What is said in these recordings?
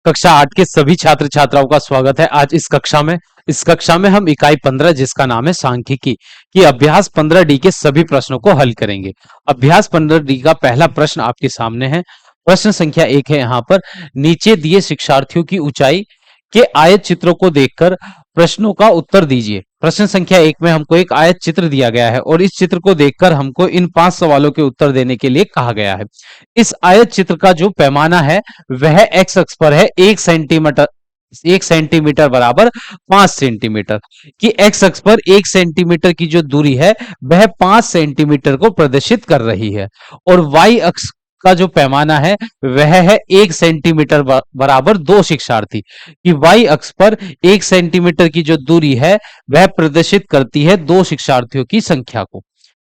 कक्षा 8 के सभी छात्र छात्राओं का स्वागत है आज इस कक्षा में हम इकाई 15 जिसका नाम है सांख्यिकी की अभ्यास 15D के सभी प्रश्नों को हल करेंगे। अभ्यास 15D का पहला प्रश्न आपके सामने है। प्रश्न संख्या 1 है यहाँ पर। नीचे दिए शिक्षार्थियों की ऊंचाई के आयत चित्रों को देखकर प्रश्नों का उत्तर दीजिए। प्रश्न संख्या 1 में हमको एक आयत चित्र दिया गया है और इस चित्र को देखकर हमको इन 5 सवालों के उत्तर देने के लिए कहा गया है। इस आयत चित्र का जो पैमाना है वह एक्स अक्ष पर है 1 सेंटीमीटर बराबर 5 सेंटीमीटर की एक्स अक्ष पर 1 सेंटीमीटर की जो दूरी है वह 5 सेंटीमीटर को प्रदर्शित कर रही है और वाई अक्ष का जो पैमाना है वह है 1 सेंटीमीटर बराबर 2 शिक्षार्थी कि वाई अक्ष पर 1 सेंटीमीटर की जो दूरी है वह प्रदर्शित करती है 2 शिक्षार्थियों की संख्या को।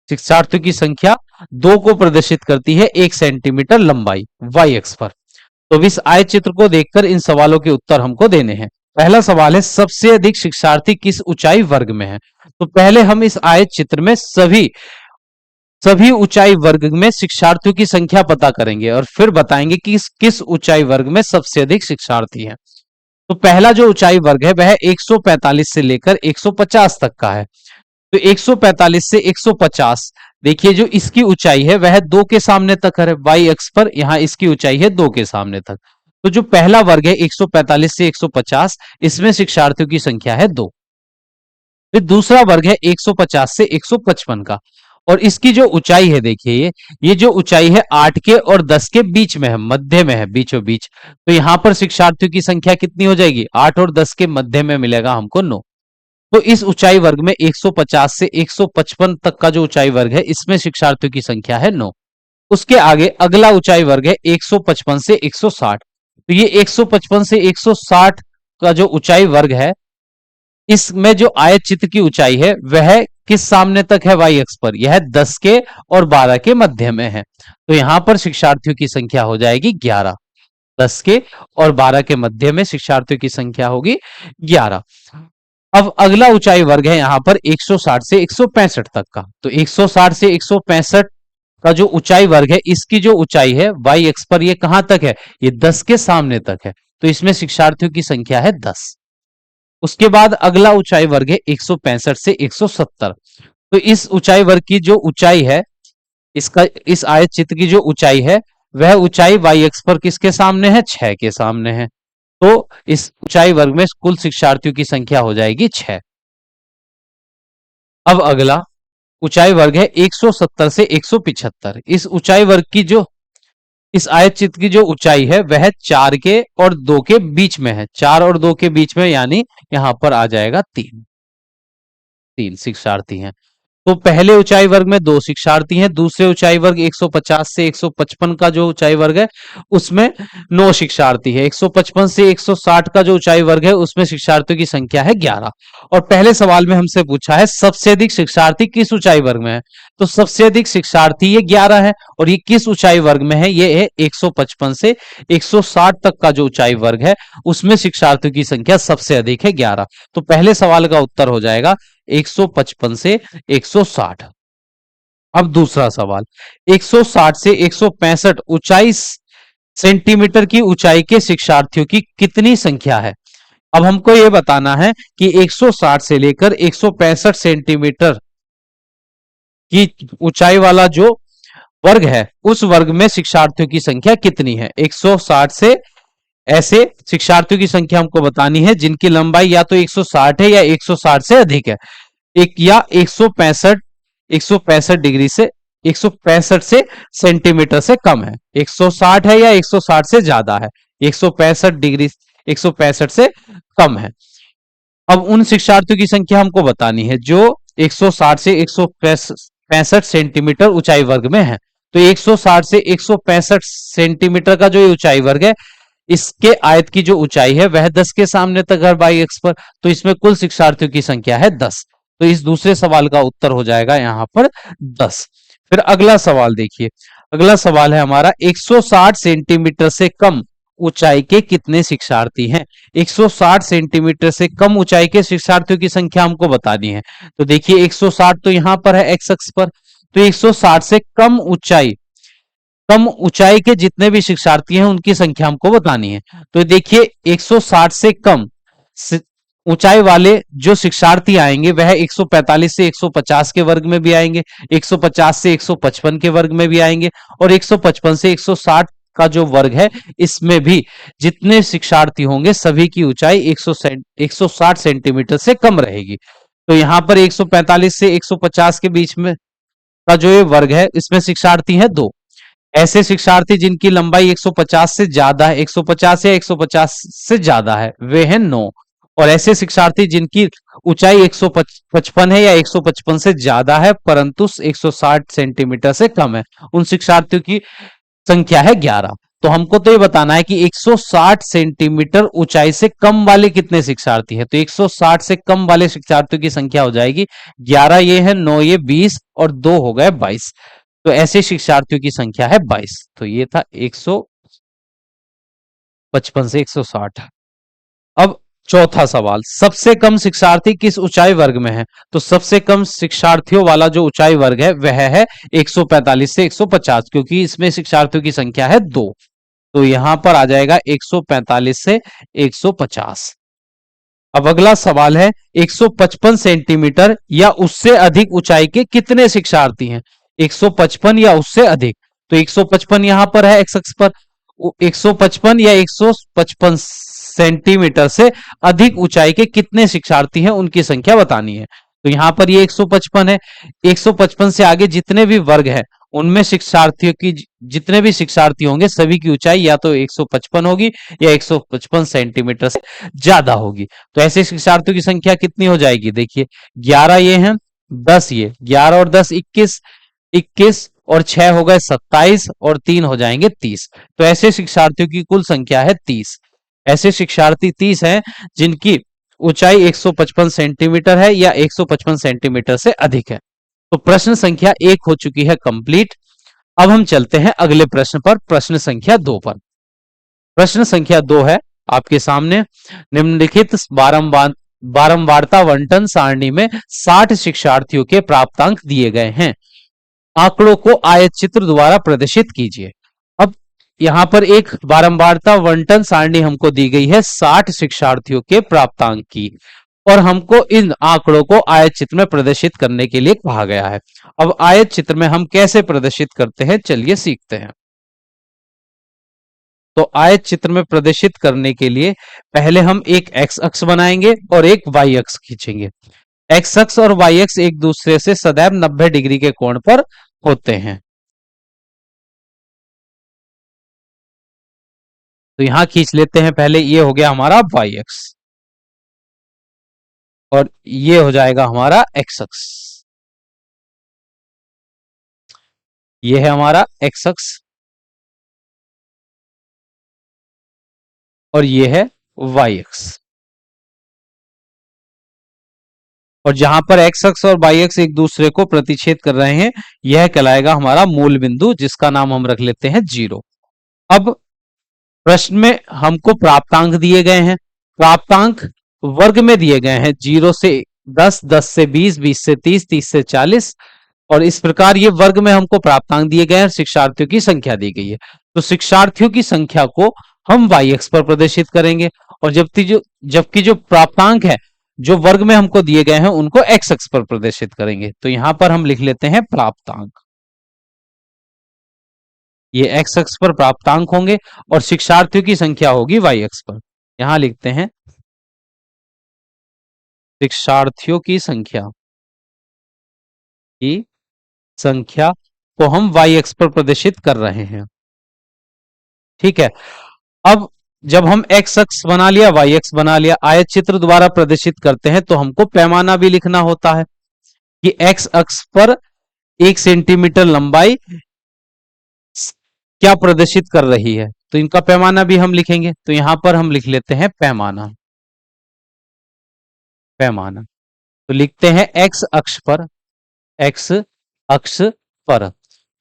शिक्षार्थियों की संख्या 2 को प्रदर्शित करती है 1 सेंटीमीटर लंबाई वाई अक्ष पर। तो इस आयत चित्र को देखकर इन सवालों के उत्तर हमको देने हैं। पहला सवाल है सबसे अधिक शिक्षार्थी किस ऊंचाई वर्ग में है। तो पहले हम इस आयत चित्र में सभी ऊंचाई वर्ग में शिक्षार्थियों की संख्या पता करेंगे और फिर बताएंगे कि किस ऊंचाई वर्ग में सबसे अधिक शिक्षार्थी हैं। तो पहला जो ऊंचाई वर्ग है वह 145 से लेकर 150 तक का है। तो 145 से 150 देखिए जो इसकी ऊंचाई है वह 2 के सामने तक है वाई अक्ष पर। यहां इसकी ऊंचाई है 2 के सामने तक। तो जो पहला वर्ग है 145 से 150 इसमें शिक्षार्थियों की संख्या है 2। फिर दूसरा वर्ग है 150 से 155 का और इसकी जो ऊंचाई है देखिए ये जो ऊंचाई है 8 के और 10 के बीच में है, मध्य में है, बीचों बीच। तो यहां पर शिक्षार्थियों की संख्या कितनी हो जाएगी 8 और 10 के मध्य में मिलेगा हमको 9। तो इस ऊंचाई वर्ग में 150 से 155 तक का जो ऊंचाई वर्ग है इसमें शिक्षार्थियों की संख्या है 9। उसके आगे अगला ऊंचाई वर्ग है 155 से 160। तो ये 155 से 160 का जो ऊंचाई वर्ग है इसमें जो आयत चित्र की ऊंचाई है वह किस सामने तक है वाई अक्ष पर। यह 10 के और 12 के मध्य में है। तो यहां पर शिक्षार्थियों की संख्या हो जाएगी 11। 10 के और 12 के मध्य में शिक्षार्थियों की संख्या होगी 11। अब अगला ऊंचाई वर्ग है यहां पर 160 से 165 तक का। तो 160 से 165 का जो ऊंचाई वर्ग है इसकी जो ऊंचाई है वाई अक्ष पर ये कहां तक है ये 10 के सामने तक है। तो इसमें शिक्षार्थियों की संख्या है 10। उसके बाद अगला ऊंचाई वर्ग है 165 से 170। तो इस ऊंचाई वर्ग की जो ऊंचाई है इस आयत चित्र की जो ऊंचाई है वह ऊंचाई वाई अक्ष पर किसके सामने है 6 के सामने है। तो इस ऊंचाई वर्ग में कुल शिक्षार्थियों की संख्या हो जाएगी 6। अब अगला ऊंचाई वर्ग है 170 से 175। इस ऊंचाई वर्ग की जो इस आयत चित्र की जो ऊंचाई है वह 4 के और 2 के बीच में है। 4 और 2 के बीच में यानी यहां पर आ जाएगा 3 शिक्षार्थी हैं। तो पहले ऊंचाई वर्ग में 2 शिक्षार्थी हैं। दूसरे ऊंचाई वर्ग 150 से 155 का जो ऊंचाई वर्ग है उसमें 9 शिक्षार्थी है। 155 से 160 का जो ऊंचाई वर्ग है उसमें शिक्षार्थियों की संख्या है 11। और पहले सवाल में हमसे पूछा है सबसे अधिक शिक्षार्थी किस ऊंचाई वर्ग में है। तो सबसे अधिक शिक्षार्थी ये 11 है और ये किस ऊंचाई वर्ग में है ये है 155 से 160 तक का जो ऊंचाई वर्ग है उसमें शिक्षार्थियों की संख्या सबसे अधिक है 11। तो पहले सवाल का उत्तर हो जाएगा 155 से 160। अब दूसरा सवाल 160 से 165 ऊंचाई सेंटीमीटर की ऊंचाई के शिक्षार्थियों की कितनी संख्या है। अब हमको यह बताना है कि 160 से लेकर 165 सेंटीमीटर की ऊंचाई वाला जो वर्ग है उस वर्ग में शिक्षार्थियों की संख्या कितनी है। 160 से ऐसे शिक्षार्थियों की संख्या हमको बतानी है जिनकी लंबाई या तो 160 है या 160 से अधिक है। एक या 165 डिग्री से 165 से सेंटीमीटर से कम है। 160 है या 160 से ज्यादा है। 165 डिग्री 165 से कम है। अब उन शिक्षार्थियों की संख्या हमको बतानी है जो 160 से 165 सेंटीमीटर ऊंचाई वर्ग में है। तो 160 से 165 सेंटीमीटर का जो ऊंचाई वर्ग है इसके आयत की जो ऊंचाई है वह 10 के सामने तक है वाई अक्ष पर। तो इसमें कुल शिक्षार्थियों की संख्या है 10। तो इस दूसरे सवाल का उत्तर हो जाएगा यहां पर 10। फिर अगला सवाल देखिए। अगला सवाल है हमारा 160 सेंटीमीटर से कम ऊंचाई के कितने शिक्षार्थी हैं। 160 सेंटीमीटर से कम ऊंचाई के शिक्षार्थियों की संख्या हमको बतानी है। तो देखिए 160 तो यहां पर है एक्स अक्ष पर। तो 160 से कम ऊंचाई कम ऊंचाई के जितने भी शिक्षार्थी हैं उनकी संख्या हमको बतानी है। तो देखिए 160 से कम ऊंचाई वाले जो शिक्षार्थी आएंगे वह 145 से 150 के वर्ग में भी आएंगे, 150 से 155 के वर्ग में भी आएंगे, और 155 से 160 का जो वर्ग है इसमें भी जितने शिक्षार्थी होंगे सभी की ऊंचाई 160 सेंटीमीटर से कम रहेगी। तो यहां पर 145 से 150 के बीच में का जो ये वर्ग है इसमें शिक्षार्थी है दो। ऐसे शिक्षार्थी जिनकी लंबाई 150 से ज्यादा है, 150 या 150 से ज्यादा है, वे हैं 9। और ऐसे शिक्षार्थी जिनकी ऊंचाई 155 है या 155 से ज्यादा है परंतु 160 सेंटीमीटर से कम है, उन शिक्षार्थियों की संख्या है 11। तो हमको तो ये बताना है कि 160 सेंटीमीटर ऊंचाई से कम वाले कितने शिक्षार्थी हैं। तो 160 से कम वाले शिक्षार्थियों की संख्या हो जाएगी 11, ये है 9, ये 20 और 2 हो गए 22। तो ऐसे शिक्षार्थियों की संख्या है 22। तो ये था 155 से 160। अब चौथा सवाल, सबसे कम शिक्षार्थी किस ऊंचाई वर्ग में है। तो सबसे कम शिक्षार्थियों वाला जो ऊंचाई वर्ग है वह है 145 से 150, क्योंकि इसमें शिक्षार्थियों की संख्या है 2। तो यहां पर आ जाएगा 145 से 150। अब अगला सवाल है 155 सेंटीमीटर या उससे अधिक ऊंचाई के कितने शिक्षार्थी हैं। 155 या उससे अधिक, तो 155 यहां पर है एक्स अक्ष पर, 155 या 155 सेंटीमीटर से अधिक ऊंचाई के कितने शिक्षार्थी हैं उनकी संख्या बतानी है। तो यहां पर ये 155 है, 155 से आगे जितने भी वर्ग हैं उनमें शिक्षार्थियों की जितने भी शिक्षार्थी होंगे सभी की ऊंचाई या तो 155 होगी या 155 सेंटीमीटर से ज्यादा होगी। तो ऐसे शिक्षार्थियों की संख्या कितनी हो जाएगी, देखिए 11 ये हैं, 10 ये, 11 और 10 21, 21 और 6 हो गए 27 और 3 हो जाएंगे 30। तो ऐसे शिक्षार्थियों की कुल संख्या है 30। ऐसे शिक्षार्थी 30 हैं जिनकी ऊंचाई 155 सेंटीमीटर है या 155 सेंटीमीटर से अधिक है। तो प्रश्न संख्या 1 हो चुकी है कंप्लीट। अब हम चलते हैं अगले प्रश्न पर, प्रश्न संख्या 2 पर। प्रश्न संख्या 2 है आपके सामने, निम्नलिखित बारंबारता आवंटन सारणी में 60 शिक्षार्थियों के प्राप्तांक दिए गए हैं, आंकड़ों को आयत चित्र द्वारा प्रदर्शित कीजिए। अब यहां पर एक बारंबारता आवंटन सारणी हमको दी गई है 60 शिक्षार्थियों के प्राप्तांक की, और हमको इन आंकड़ों को आयत चित्र में प्रदर्शित करने के लिए कहा गया है। अब आयत चित्र में हम कैसे प्रदर्शित करते हैं चलिए सीखते हैं। तो आयत चित्र में प्रदर्शित करने के लिए पहले हम एक एक्स अक्ष बनाएंगे और एक वाई अक्ष खींचेंगे। एक्स अक्ष और वाई अक्ष एक दूसरे से सदैव 90 डिग्री के कोण पर होते हैं। तो यहां खींच लेते हैं, पहले ये हो गया हमारा वाई अक्ष और ये हो जाएगा हमारा एक्स अक्ष। ये है हमारा एक्स अक्ष और ये है वाई अक्ष। और जहां पर एक्स अक्ष और वाई अक्ष एक दूसरे को प्रतिच्छेद कर रहे हैं यह कहलाएगा हमारा मूल बिंदु, जिसका नाम हम रख लेते हैं 0। अब प्रश्न में हमको प्राप्तांक दिए गए हैं, प्राप्तांक वर्ग में दिए गए हैं 0 से 10, 10 से 20, 20 से 30, 30 से 40, और इस प्रकार ये वर्ग में हमको प्राप्तांक दिए गए हैं, शिक्षार्थियों की संख्या दी गई है। तो शिक्षार्थियों की संख्या को हम वाई अक्ष पर प्रदर्शित करेंगे और जबकि जो प्राप्तांक है जो वर्ग में हमको दिए गए हैं उनको एक्स अक्ष पर प्रदर्शित करेंगे। तो यहां पर हम लिख लेते हैं प्राप्तांक, ये एक्स अक्ष पर प्राप्तांक होंगे और शिक्षार्थियों की संख्या होगी वाई अक्ष पर। यहां लिखते हैं शिक्षार्थियों की संख्या को हम वाई अक्ष पर प्रदर्शित कर रहे हैं, ठीक है। अब जब हम एक्स अक्ष बना लिया, वाई अक्ष बना लिया, आयत चित्र द्वारा प्रदर्शित करते हैं तो हमको पैमाना भी लिखना होता है कि एक्स अक्ष पर 1 सेंटीमीटर लंबाई क्या प्रदर्शित कर रही है, तो इनका पैमाना भी हम लिखेंगे। तो यहां पर हम लिख लेते हैं पैमाना, पैमाना। तो लिखते हैं एक्स अक्ष पर, एक्स अक्ष पर,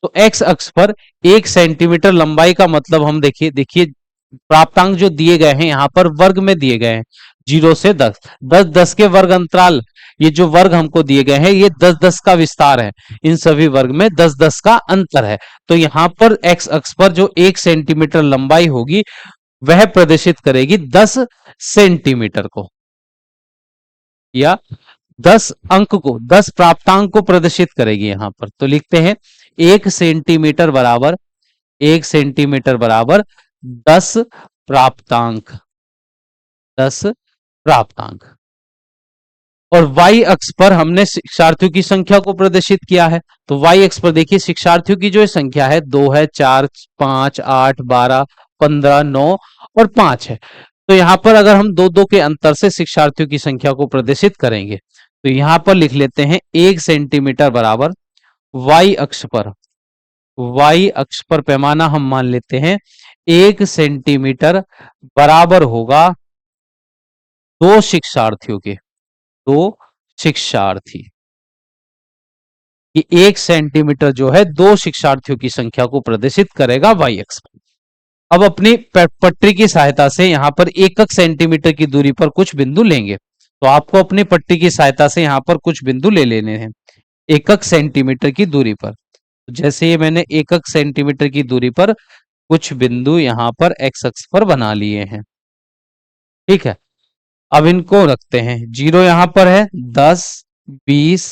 तो एक्स अक्ष पर 1 सेंटीमीटर लंबाई का मतलब हम देखिए देखिए प्राप्तांक जो दिए गए हैं यहां पर वर्ग में दिए गए हैं 0 से 10, 10 10 के वर्ग अंतराल ये जो वर्ग हमको दिए गए हैं ये 10-10 का विस्तार है, इन सभी वर्ग में 10-10 का अंतर है। तो यहाँ पर एक्स अक्ष पर जो 1 सेंटीमीटर लंबाई होगी वह प्रदर्शित करेगी 10 सेंटीमीटर को, या 10 अंक को, 10 प्राप्तांक को प्रदर्शित करेगी यहां पर। तो लिखते हैं 1 सेंटीमीटर बराबर, 1 सेंटीमीटर बराबर 10 प्राप्तांक, 10 प्राप्तांक। और y अक्ष पर हमने शिक्षार्थियों की संख्या को प्रदर्शित किया है। तो y अक्ष पर देखिए शिक्षार्थियों की जो संख्या है 2 है, 4, 5, 8, 12, 15, 9 और 5 है। तो यहां पर अगर हम दो दो के अंतर से शिक्षार्थियों की संख्या को प्रदर्शित करेंगे तो यहां पर लिख लेते हैं 1 सेंटीमीटर बराबर y अक्ष पर, y अक्ष पर पैमाना हम मान लेते हैं 1 सेंटीमीटर बराबर होगा 2 शिक्षार्थियों के, 2 शिक्षार्थी। कि 1 सेंटीमीटर जो है 2 शिक्षार्थियों की संख्या को प्रदर्शित करेगा y अक्ष पर। अब अपनी पट्टी की सहायता से यहां पर 1 सेंटीमीटर की दूरी पर कुछ बिंदु लेंगे। तो आपको अपनी पट्टी की सहायता से यहां पर कुछ बिंदु ले लेने हैं 1 सेंटीमीटर की दूरी पर। तो जैसे ये मैंने 1 सेंटीमीटर की दूरी पर कुछ बिंदु यहां पर एक्स अक्ष पर बना लिए हैं, ठीक है। अब इनको रखते हैं, जीरो यहां पर है, 10, 20,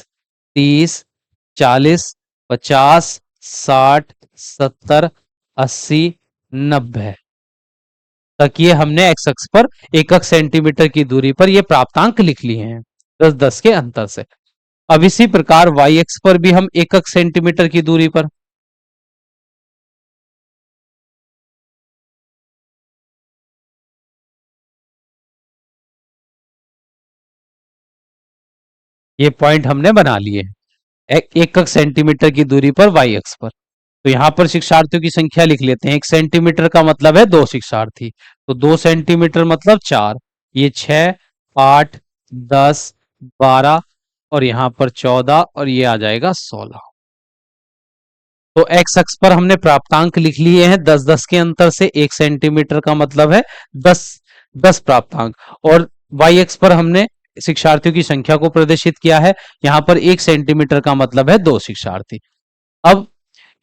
30, 40, 50, 60, 70, 80, 90 तक ये हमने एक्स अक्ष पर 1 सेंटीमीटर की दूरी पर ये प्राप्तांक लिख लिए हैं 10-10 के अंतर से। अब इसी प्रकार वाई एक्स पर भी हम 1 सेंटीमीटर की दूरी पर, ये पॉइंट हमने बना लिए 1 सेंटीमीटर की दूरी पर वाई एक्स पर। तो यहां पर शिक्षार्थियों की संख्या लिख लेते हैं, 1 सेंटीमीटर का मतलब है 2 शिक्षार्थी, तो 2 सेंटीमीटर मतलब 4, ये 6, 8, 10, 12 और यहां पर 14 और ये आ जाएगा 16। तो एक्स अक्ष पर हमने प्राप्तांक लिख लिए हैं 10-10 के अंतर से, 1 सेंटीमीटर का मतलब है 10 प्राप्तांक। और वाई एक्स पर हमने शिक्षार्थियों की संख्या को प्रदर्शित किया है, यहां पर 1 सेंटीमीटर का मतलब है 2 शिक्षार्थी। अब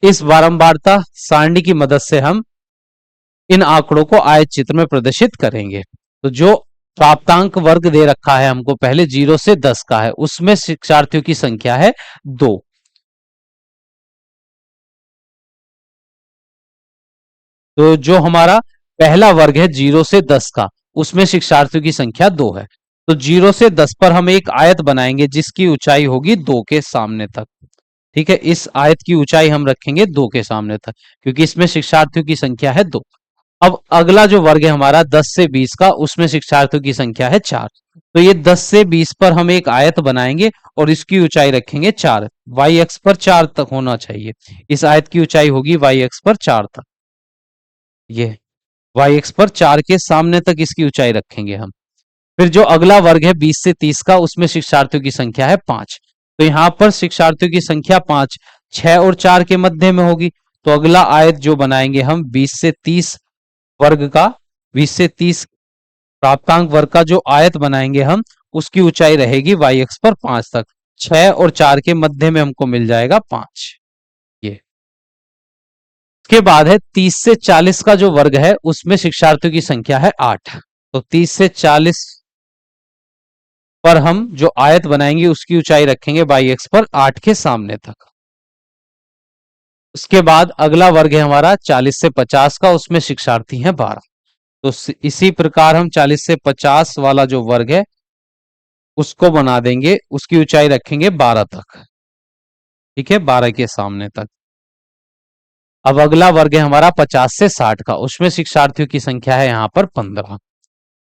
इस बारंबारता सारणी की मदद से हम इन आंकड़ों को आयत चित्र में प्रदर्शित करेंगे। तो जो प्राप्तांक वर्ग दे रखा है हमको पहले 0 से 10 का है, उसमें शिक्षार्थियों की संख्या है 2। तो जो हमारा पहला वर्ग है 0 से 10 का, उसमें शिक्षार्थियों की संख्या 2 है। तो 0 से 10 पर हम एक आयत बनाएंगे जिसकी ऊंचाई होगी 2 के सामने तक, ठीक है। इस आयत की ऊंचाई हम रखेंगे 2 के सामने तक, क्योंकि इसमें शिक्षार्थियों की संख्या है 2। अब अगला जो वर्ग है हमारा 10 से 20 का, उसमें शिक्षार्थियों की संख्या है 4। तो ये 10 से 20 पर हम एक आयत बनाएंगे और इसकी ऊंचाई रखेंगे 4, वाई एक्स पर 4 तक होना चाहिए। इस आयत की ऊंचाई होगी वाई एक्स पर 4 तक, ये वाई एक्स पर 4 के सामने तक इसकी ऊंचाई रखेंगे हम। फिर जो अगला वर्ग है 20 से 30 का, उसमें शिक्षार्थियों की संख्या है 5। तो यहां पर शिक्षार्थियों की संख्या 5, 6 और 4 के मध्य में होगी। तो अगला आयत जो बनाएंगे हम 20 से 30 वर्ग का, 20 से 30 प्राप्तांक वर्ग का जो आयत बनाएंगे हम, उसकी ऊंचाई रहेगी वाई एक्स पर 5 तक, 6 और 4 के मध्य में हमको मिल जाएगा 5। ये उसके बाद है 30 से 40 का जो वर्ग है, उसमें शिक्षार्थियों की संख्या है 8। तो 30 से 40 पर हम जो आयत बनाएंगे उसकी ऊंचाई रखेंगे वाई एक्स पर 8 के सामने तक। उसके बाद अगला वर्ग है हमारा 40 से 50 का, उसमें शिक्षार्थी हैं 12। तो इसी प्रकार हम 40 से 50 वाला जो वर्ग है उसको बना देंगे, उसकी ऊंचाई रखेंगे 12 तक, ठीक है, 12 के सामने तक। अब अगला वर्ग है हमारा 50 से 60 का, उसमें शिक्षार्थियों की संख्या है यहां पर 15।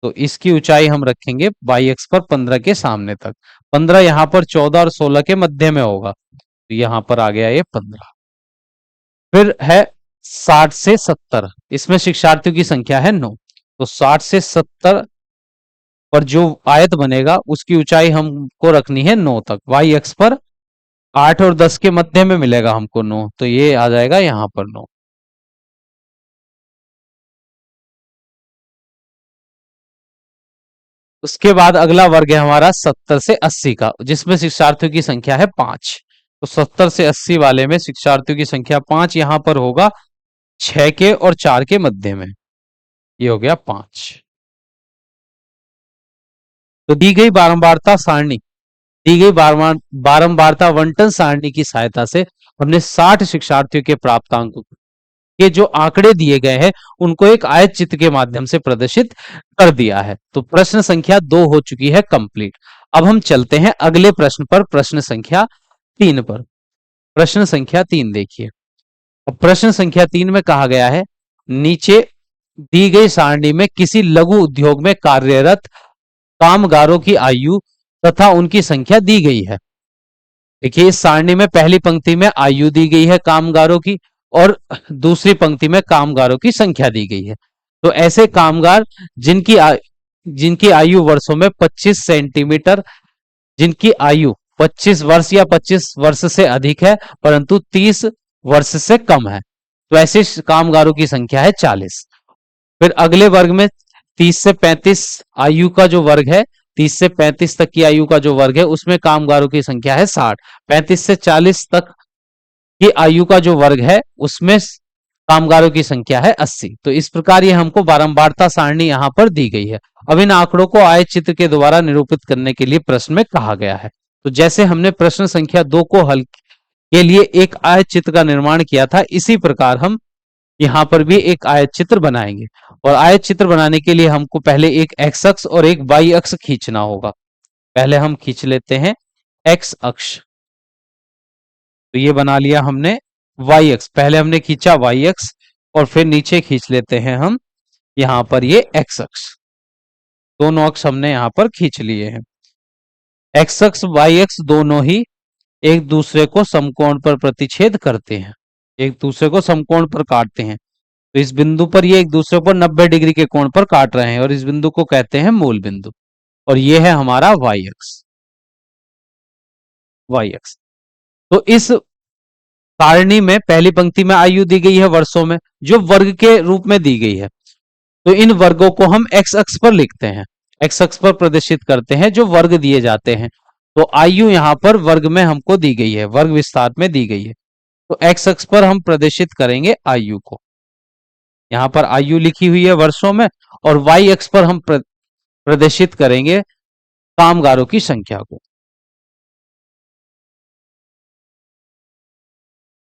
तो इसकी ऊंचाई हम रखेंगे वाई एक्स पर 15 के सामने तक। 15 यहां पर 14 और 16 के मध्य में होगा, तो यहां पर आ गया ये 15। फिर है 60 से 70, इसमें शिक्षार्थियों की संख्या है 9। तो 60 से 70 पर जो आयत बनेगा उसकी ऊंचाई हमको रखनी है 9 तक, वाई एक्स पर 8 और 10 के मध्य में मिलेगा हमको 9, तो ये आ जाएगा यहां पर 9। उसके बाद अगला वर्ग है हमारा 70 से 80 का, जिसमें शिक्षार्थियों की संख्या है 5। तो 70 से 80 वाले में शिक्षार्थियों की संख्या 5 यहां पर होगा 6 के और 4 के मध्य में। ये हो गया 5। तो दी गई बारंबारता आवंटन सारणी की सहायता से हमने 60 शिक्षार्थियों के प्राप्तांक के जो आंकड़े दिए गए हैं उनको एक आयत चित्र के माध्यम से प्रदर्शित कर दिया है। तो प्रश्न संख्या 2 हो चुकी है कंप्लीट। अब हम चलते हैं अगले प्रश्न पर, प्रश्न संख्या 3 पर। प्रश्न संख्या 3 देखिए। अब प्रश्न संख्या 3 में कहा गया है, नीचे दी गई सारणी में किसी लघु उद्योग में कार्यरत कामगारों की आयु तथा उनकी संख्या दी गई है। देखिए इस सारणी में पहली पंक्ति में आयु दी गई है कामगारों की और दूसरी पंक्ति में कामगारों की संख्या दी गई है। तो ऐसे कामगार जिनकी आयु वर्षों में 25 सेंटीमीटर, जिनकी आयु 25 वर्ष या 25 वर्ष से अधिक है परंतु 30 वर्ष से कम है, तो ऐसे कामगारों की संख्या है 40। फिर अगले वर्ग में 30 से 35 आयु का जो वर्ग है, 30 से 35 तक की आयु का जो वर्ग है उसमें कामगारों की संख्या है 60। 35 से 40 तक की आयु का जो वर्ग है उसमें कामगारों की संख्या है 80। तो इस प्रकार ये हमको बारंबारता सारणी यहां पर दी गई है। अब इन आंकड़ों को आयत चित्र के द्वारा निरूपित करने के लिए प्रश्न में कहा गया है। तो जैसे हमने प्रश्न संख्या 2 को हल के लिए एक आयत चित्र का निर्माण किया था, इसी प्रकार हम यहां पर भी एक आयत चित्र बनाएंगे। और आयत चित्र बनाने के लिए हमको पहले एक एक्स अक्ष और एक वाई अक्ष खींचना होगा। पहले हम खींच लेते हैं एक्स अक्ष, तो ये बना लिया हमने वाई अक्ष। पहले हमने खींचा वाई अक्ष और फिर नीचे खींच लेते हैं हम यहां पर ये एक्स अक्ष। दोनों अक्ष हमने यहां पर खींच लिए हैं। एक्स अक्ष वाई अक्ष दोनों ही एक दूसरे को समकोण पर प्रतिच्छेद करते हैं, एक दूसरे को समकोण पर काटते हैं। तो इस बिंदु पर ये एक दूसरे को 90 डिग्री के कोण पर काट रहे हैं और इस बिंदु को कहते हैं मूल बिंदु। और ये है हमारा वाई अक्ष, वाई अक्ष। तो इस सारणी में पहली पंक्ति में आयु दी गई है वर्षों में, जो वर्ग के रूप में दी गई है। तो इन वर्गों को हम एक्स अक्ष पर लिखते हैं, एक्स अक्ष पर प्रदर्शित करते हैं जो वर्ग दिए जाते हैं। तो आयु यहां पर वर्ग में हमको दी गई है, वर्ग विस्तार में दी गई है। तो एक्स अक्ष पर हम प्रदर्शित करेंगे आयु को, यहां पर आयु लिखी हुई है वर्षों में। और वाई अक्ष पर हम प्रदर्शित करेंगे कामगारों की संख्या को,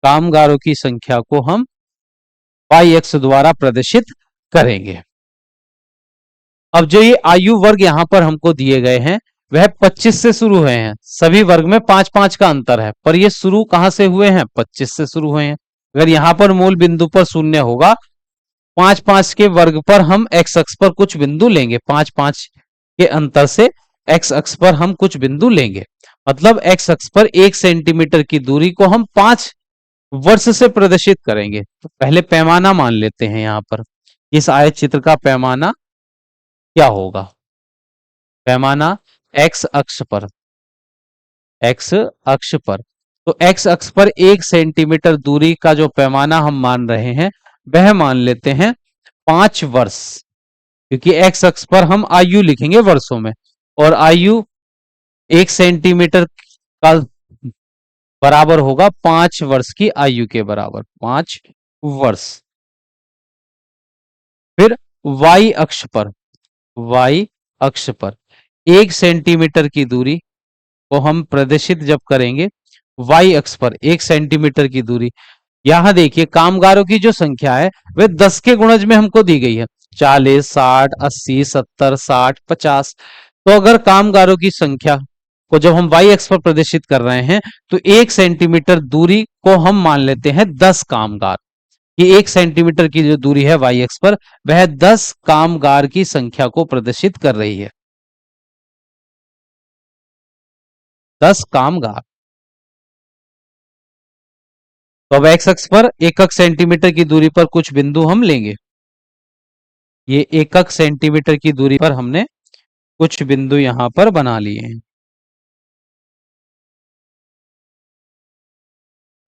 कामगारों की संख्या को हम वाई अक्ष द्वारा प्रदर्शित करेंगे। अब जो ये आयु वर्ग यहां पर हमको दिए गए हैं वह 25 से शुरू हुए हैं। सभी वर्ग में 5-5 का अंतर है, पर ये शुरू कहां से हुए हैं? 25 से शुरू हुए हैं। अगर यहां पर मूल बिंदु पर शून्य होगा, 5-5 के वर्ग पर हम एक्स अक्ष पर कुछ बिंदु लेंगे, 5-5 के अंतर से एक्स अक्ष पर हम कुछ बिंदु लेंगे। मतलब एक्स अक्ष पर 1 सेंटीमीटर की दूरी को हम 5 वर्ष से प्रदर्शित करेंगे। तो पहले पैमाना मान लेते हैं यहां पर, इस आयत चित्र का पैमाना क्या होगा? पैमाना एक्स अक्ष पर, एक्स अक्ष पर, तो एक्स अक्ष पर 1 सेंटीमीटर दूरी का जो पैमाना हम मान रहे हैं वह मान लेते हैं 5 वर्ष, क्योंकि एक्स अक्ष पर हम आयु लिखेंगे वर्षों में और आयु 1 सेंटीमीटर का बराबर होगा 5 वर्ष की आयु के बराबर, 5 वर्ष। फिर वाई अक्ष पर, वाई अक्ष पर 1 सेंटीमीटर की दूरी को हम प्रदर्शित जब करेंगे वाई अक्ष पर 1 सेंटीमीटर की दूरी, यहां देखिए कामगारों की जो संख्या है वह 10 के गुणज में हमको दी गई है, 40, 60, 80, 70, 60, 50। तो अगर कामगारों की संख्या को जब हम वाई अक्ष पर प्रदर्शित कर रहे हैं तो 1 सेंटीमीटर दूरी को हम मान लेते हैं 10 कामगार। ये 1 सेंटीमीटर की जो दूरी है वाई अक्ष पर वह 10 कामगार की संख्या को प्रदर्शित कर रही है, 10 कामगार। तो अब एक्स अक्ष पर 1 सेंटीमीटर की दूरी पर कुछ बिंदु हम लेंगे, ये 1 सेंटीमीटर की दूरी पर हमने कुछ बिंदु यहां पर बना लिए हैं।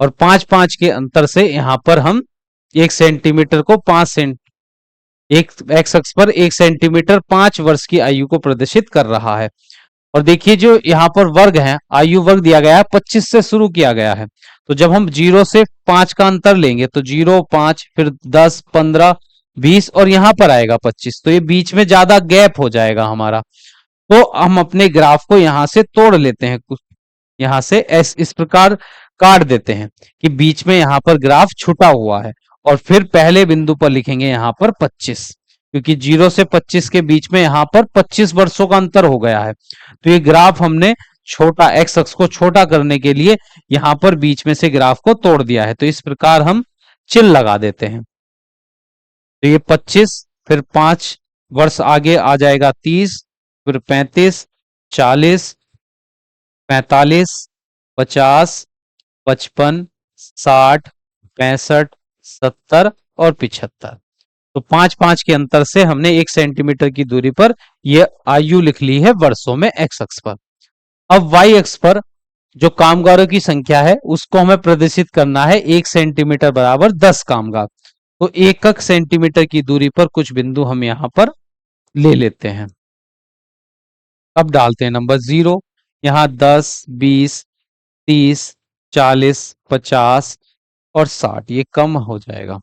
और 5-5 के अंतर से यहां पर हम 1 सेंटीमीटर को 5 एक एक्स अक्ष पर 1 सेंटीमीटर 5 वर्ष की आयु को प्रदर्शित कर रहा है। और देखिए जो यहाँ पर वर्ग है, आयु वर्ग दिया गया है 25 से शुरू किया गया है। तो जब हम 0 से 5 का अंतर लेंगे तो 0, 5, फिर 10, 15, 20 और यहाँ पर आएगा 25, तो ये बीच में ज्यादा गैप हो जाएगा हमारा। तो हम अपने ग्राफ को यहाँ से तोड़ लेते हैं, यहाँ से इस प्रकार काट देते हैं कि बीच में यहाँ पर ग्राफ छुटा हुआ है। और फिर पहले बिंदु पर लिखेंगे यहाँ पर 25, क्योंकि 0 से 25 के बीच में यहाँ पर 25 वर्षों का अंतर हो गया है। तो ये ग्राफ हमने छोटा, एक्स अक्ष को छोटा करने के लिए यहाँ पर बीच में से ग्राफ को तोड़ दिया है। तो इस प्रकार हम चिन्ह लगा देते हैं। तो ये 25, फिर 5 वर्ष आगे आ जाएगा 30, फिर 35, 40, 45, 50, 55, 60, 65, 70 और 75। तो 5-5 के अंतर से हमने 1 सेंटीमीटर की दूरी पर यह आयु लिख ली है वर्षों में एक्स अक्ष पर। अब वाई अक्ष पर जो कामगारों की संख्या है उसको हमें प्रदर्शित करना है 1 सेंटीमीटर बराबर 10 कामगार। तो 1 सेंटीमीटर की दूरी पर कुछ बिंदु हम यहां पर ले लेते हैं। अब डालते हैं नंबर 0, यहां 10, 20, 30, 40, 50 और 60, ये कम हो जाएगा।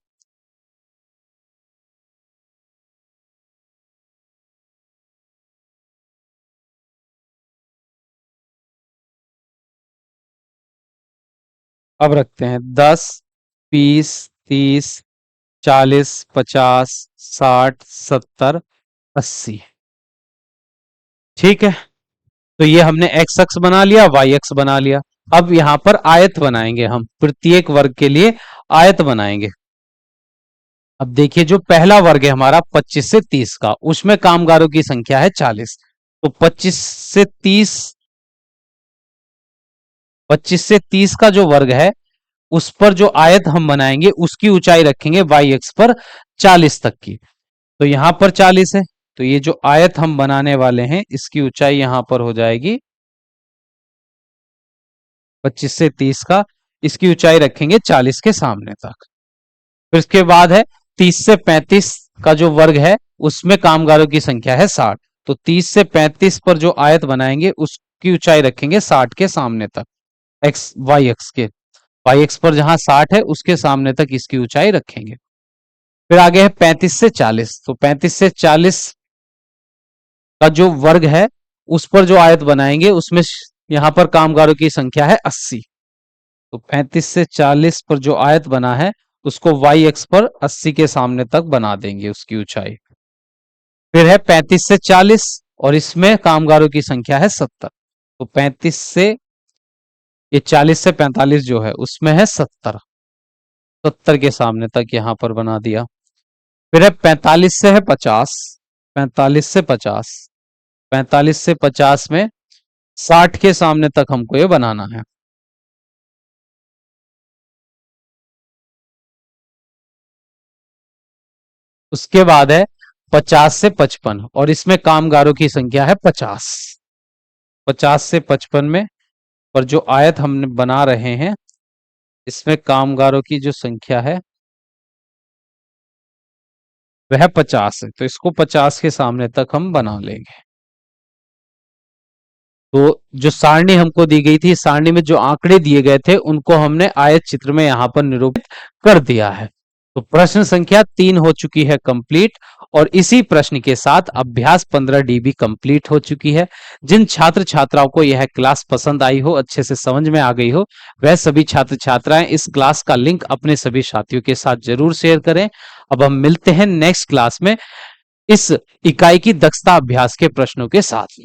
अब रखते हैं 10, 20, 30, 40, 50, 60, 70, 80। ठीक है, तो ये हमने एक्स अक्ष बना लिया, वाई अक्ष बना लिया। अब यहां पर आयत बनाएंगे, हम प्रत्येक वर्ग के लिए आयत बनाएंगे। अब देखिए जो पहला वर्ग है हमारा 25 से 30 का, उसमें कामगारों की संख्या है 40। तो 25 से 30 का जो वर्ग है उस पर जो आयत हम बनाएंगे उसकी ऊंचाई रखेंगे वाई एक्स पर 40 तक की। तो यहां पर 40 है, तो ये जो आयत हम बनाने वाले हैं इसकी ऊंचाई यहां पर हो जाएगी 25 से 30 का, इसकी ऊंचाई रखेंगे 40 के सामने तक। फिर इसके बाद है 30 से 35 का जो वर्ग है उसमें कामगारों की संख्या है 60। तो 30 से 35 पर जो आयत बनाएंगे उसकी ऊंचाई रखेंगे 60 के सामने तक, एक्स वाई एक्स के, वाई एक्स पर जहां 60 है उसके सामने तक इसकी ऊंचाई रखेंगे। फिर आगे है 35 से 40। तो 35 से 40 का जो वर्ग है उस पर जो आयत बनाएंगे उसमें यहां पर कामगारों की संख्या है 80। तो 35 से 40 पर जो आयत बना है उसको वाई एक्स पर 80 के सामने तक बना देंगे उसकी ऊंचाई। फिर है 35 से 40 और इसमें कामगारों की संख्या है 70। तो 35 से ये 40 से 45 जो है उसमें है 70, 70 के सामने तक यहां पर बना दिया। फिर है 45 से है 50, 45 से 50, 45 से 50 में 60 के सामने तक हमको ये बनाना है। उसके बाद है 50 से 55 और इसमें कामगारों की संख्या है 50। 50 से 55 में पर जो आयत हमने बना रहे हैं इसमें कामगारों की जो संख्या है वह 50 है, तो इसको 50 के सामने तक हम बना लेंगे। तो जो सारणी हमको दी गई थी, सारणी में जो आंकड़े दिए गए थे उनको हमने आयत चित्र में यहां पर निरूपित कर दिया है। तो प्रश्न संख्या 3 हो चुकी है कंप्लीट, और इसी प्रश्न के साथ अभ्यास 15D भी कंप्लीट हो चुकी है। जिन छात्र छात्राओं को यह क्लास पसंद आई हो, अच्छे से समझ में आ गई हो, वह सभी छात्र छात्राएं इस क्लास का लिंक अपने सभी साथियों के साथ जरूर शेयर करें। अब हम मिलते हैं नेक्स्ट क्लास में इस इकाई की दक्षता अभ्यास के प्रश्नों के साथ।